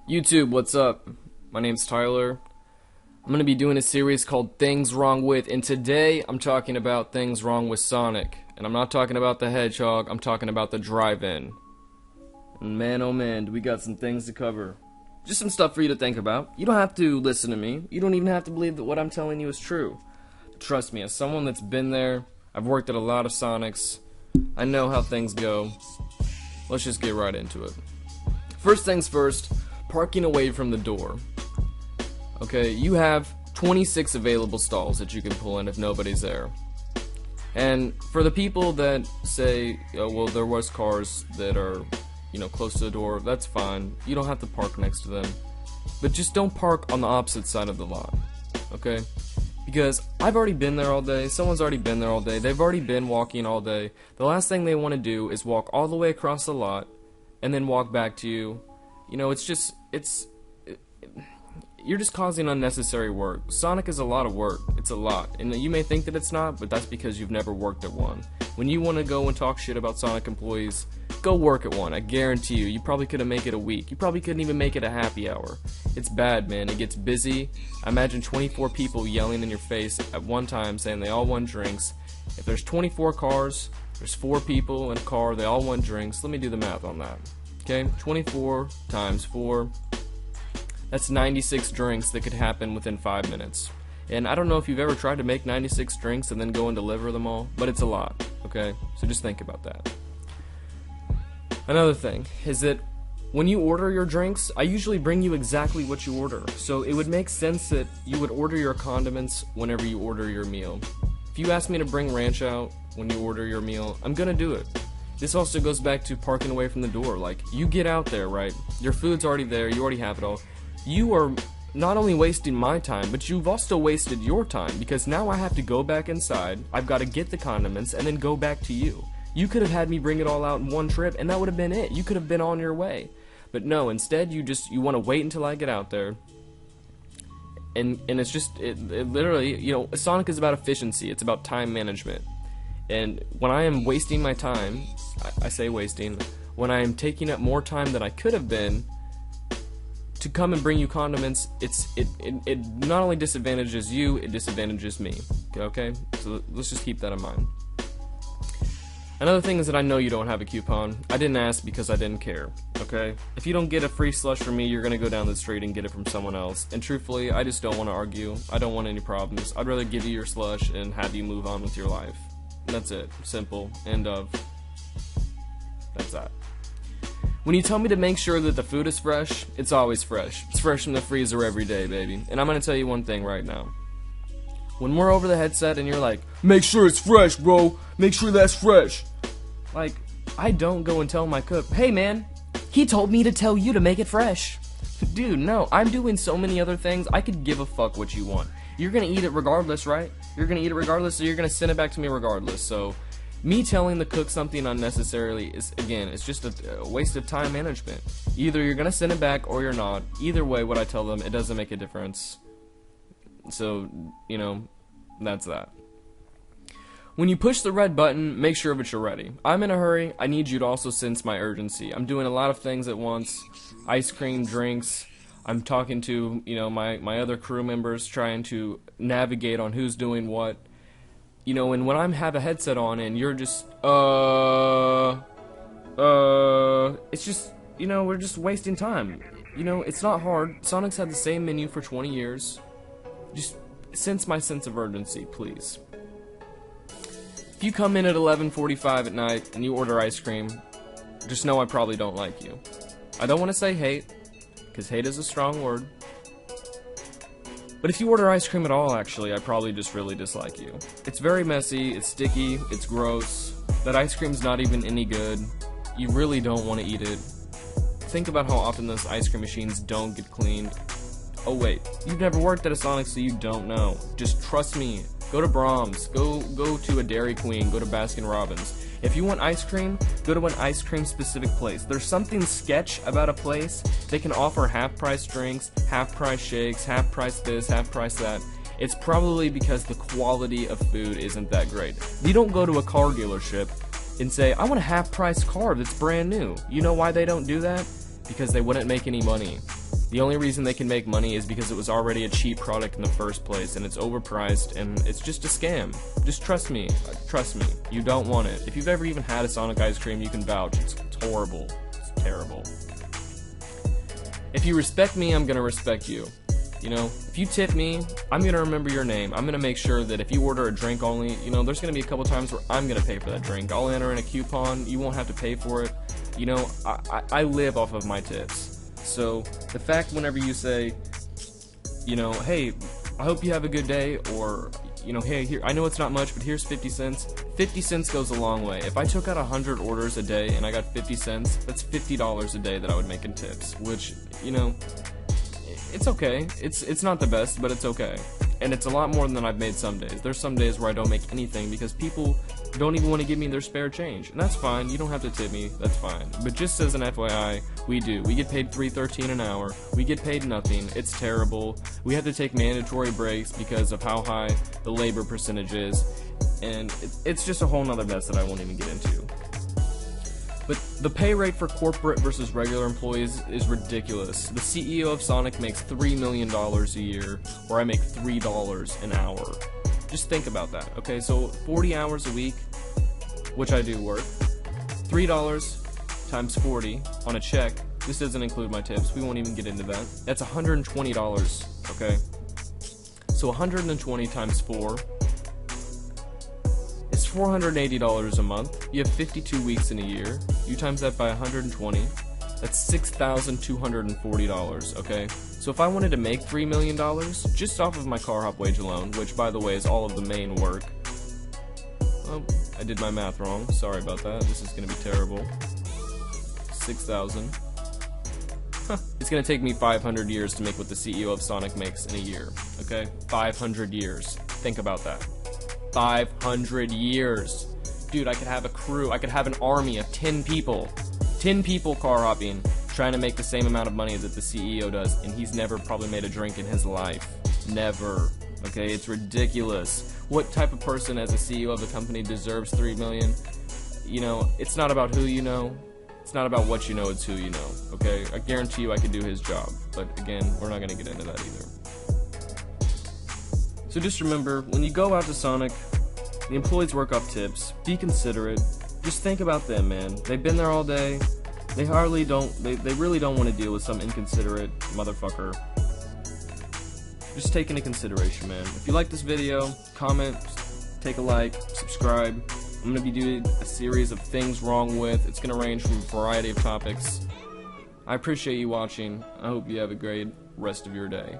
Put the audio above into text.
YouTube, what's up? My name's Tyler. I'm going to be doing a series called Things Wrong With, and today I'm talking about things wrong with Sonic. And I'm not talking about the Hedgehog, I'm talking about the drive-in. And man, oh man, do we got some things to cover. Just some stuff for you to think about. You don't have to listen to me. You don't even have to believe that what I'm telling you is true. Trust me, as someone that's been there, I've worked at a lot of Sonics. I know how things go. Let's just get right into it. First things first, parking away from the door. Okay, you have 26 available stalls that you can pull in if nobody's there. And for the people that say, oh, well, there was cars that are, close to the door, that's fine. You don't have to park next to them. But just don't park on the opposite side of the lot. Okay? Because I've already been there all day, someone's already been there all day, they've already been walking all day. The last thing they want to do is walk all the way across the lot and then walk back to you. You're just causing unnecessary work. Sonic is a lot of work. It's a lot. And you may think that it's not, but that's because you've never worked at one. When you want to go and talk shit about Sonic employees, go work at one. I guarantee you, you probably couldn't make it a week. You probably couldn't even make it a happy hour. It's bad, man. It gets busy. I imagine 24 people yelling in your face at one time saying they all want drinks. If there's 24 cars, there's 4 people in a car, they all want drinks. Let me do the math on that. Okay, 24 times 4. That's 96 drinks that could happen within 5 minutes. And I don't know if you've ever tried to make 96 drinks and then go and deliver them all, but it's a lot, okay? So just think about that. Another thing is that when you order your drinks, I usually bring you exactly what you order. So it would make sense that you would order your condiments whenever you order your meal. If you ask me to bring ranch out when you order your meal, I'm gonna do it. This also goes back to parking away from the door. Like, you get out there, right? Your food's already there, you already have it all. You are not only wasting my time, but you've also wasted your time, because now I have to go back inside, I've got to get the condiments, and then go back to you. You could have had me bring it all out in one trip, and that would have been it. You could have been on your way. But no, instead you want to wait until I get out there. And it's just, it literally, Sonic is about efficiency, it's about time management. And when I am wasting my time, I say wasting, when I am taking up more time than I could have been to come and bring you condiments, it not only disadvantages you, it disadvantages me. Okay? So let's just keep that in mind. Another thing is that I know you don't have a coupon. I didn't ask because I didn't care. Okay? If you don't get a free slush from me, you're gonna go down the street and get it from someone else. And truthfully, I just don't want to argue. I don't want any problems. I'd rather give you your slush and have you move on with your life. That's it. Simple. End of. That's that. When you tell me to make sure that the food is fresh, it's always fresh. It's fresh from the freezer every day, baby. And I'm gonna tell you one thing right now. When we're over the headset and you're like, make sure it's fresh, bro. Make sure that's fresh. Like, I don't go and tell my cook, hey man, he told me to tell you to make it fresh. Dude, no. I'm doing so many other things, I could give a fuck what you want. You're gonna eat it regardless, right? You're gonna eat it regardless, so you're gonna send it back to me regardless. So me telling the cook something unnecessarily is, again, it's just a waste of time management. Either you're gonna send it back or you're not. Either way, what I tell them, it doesn't make a difference. So, that's that. When you push the red button, make sure that you're ready. I'm in a hurry. I need you to also sense my urgency. I'm doing a lot of things at once. Ice cream, drinks. I'm talking to, my other crew members, trying to navigate on who's doing what. And when I have a headset on and you're just, it's just, we're just wasting time. It's not hard. Sonic's had the same menu for 20 years. Just sense my sense of urgency, please. If you come in at 11:45 at night and you order ice cream, just know I probably don't like you. I don't want to say hate, because hate is a strong word. But if you order ice cream at all, actually, I probably just really dislike you. It's very messy, it's sticky, it's gross. That ice cream's not even any good. You really don't want to eat it. Think about how often those ice cream machines don't get cleaned. Oh wait, you've never worked at a Sonic, so you don't know. Just trust me. Go to Brahms, go to a Dairy Queen, go to Baskin Robbins. If you want ice cream, go to an ice cream specific place. There's something sketch about a place. They can offer half-price drinks, half-price shakes, half-price this, half-price that. It's probably because the quality of food isn't that great. You don't go to a car dealership and say, I want a half-price car that's brand new. You know why they don't do that? Because they wouldn't make any money. The only reason they can make money is because it was already a cheap product in the first place, and it's overpriced, and it's just a scam. Just trust me. Trust me. You don't want it. If you've ever even had a Sonic ice cream, you can vouch. It's horrible. It's terrible. If you respect me, I'm gonna respect you. You know, if you tip me, I'm gonna remember your name. I'm gonna make sure that if you order a drink only, you know, there's gonna be a couple times where I'm gonna pay for that drink. I'll enter in a coupon. You won't have to pay for it. You know, I live off of my tips. So the fact whenever you say, you know, hey, I hope you have a good day, or, you know, hey, here, I know it's not much, but here's 50 cents. 50 cents goes a long way. If I took out 100 orders a day and I got 50 cents, that's $50 a day that I would make in tips, which, you know, it's okay. It's not the best, but it's okay. And it's a lot more than I've made some days. There's some days where I don't make anything because people don't even want to give me their spare change. And that's fine. You don't have to tip me. That's fine. But just as an FYI, we do. We get paid $3.13 an hour. We get paid nothing. It's terrible. We have to take mandatory breaks because of how high the labor percentage is. And it's just a whole nother mess that I won't even get into. But the pay rate for corporate versus regular employees is ridiculous. The CEO of Sonic makes $3 million a year, where I make $3 an hour. Just think about that, okay? So 40 hours a week, which I do work, $3 times 40 on a check. This doesn't include my tips. We won't even get into that. That's $120, okay? So 120 times 4 is $480 a month. You have 52 weeks in a year. You times that by 120, that's $6,240, okay? So if I wanted to make $3 million, just off of my car hop wage alone, which by the way is all of the main work, oh, I did my math wrong, sorry about that, this is going to be terrible, 6,000, it's going to take me 500 years to make what the CEO of Sonic makes in a year, okay? 500 years, think about that. 500 years. Dude, I could have a crew, I could have an army of 10 people car hopping, trying to make the same amount of money that the CEO does, and he's never probably made a drink in his life. Never. Okay, it's ridiculous. What type of person as a CEO of a company deserves $3 million? You know, it's not about who you know, it's not about what you know, it's who you know. Okay, I guarantee you I could do his job, but again, we're not going to get into that either. So just remember, when you go out to Sonic, the employees work off tips. Be considerate. Just think about them, man. They've been there all day. They really don't want to deal with some inconsiderate motherfucker. Just take into consideration, man. If you like this video, comment, take a like, subscribe. I'm going to be doing a series of things wrong with. It's going to range from a variety of topics. I appreciate you watching. I hope you have a great rest of your day.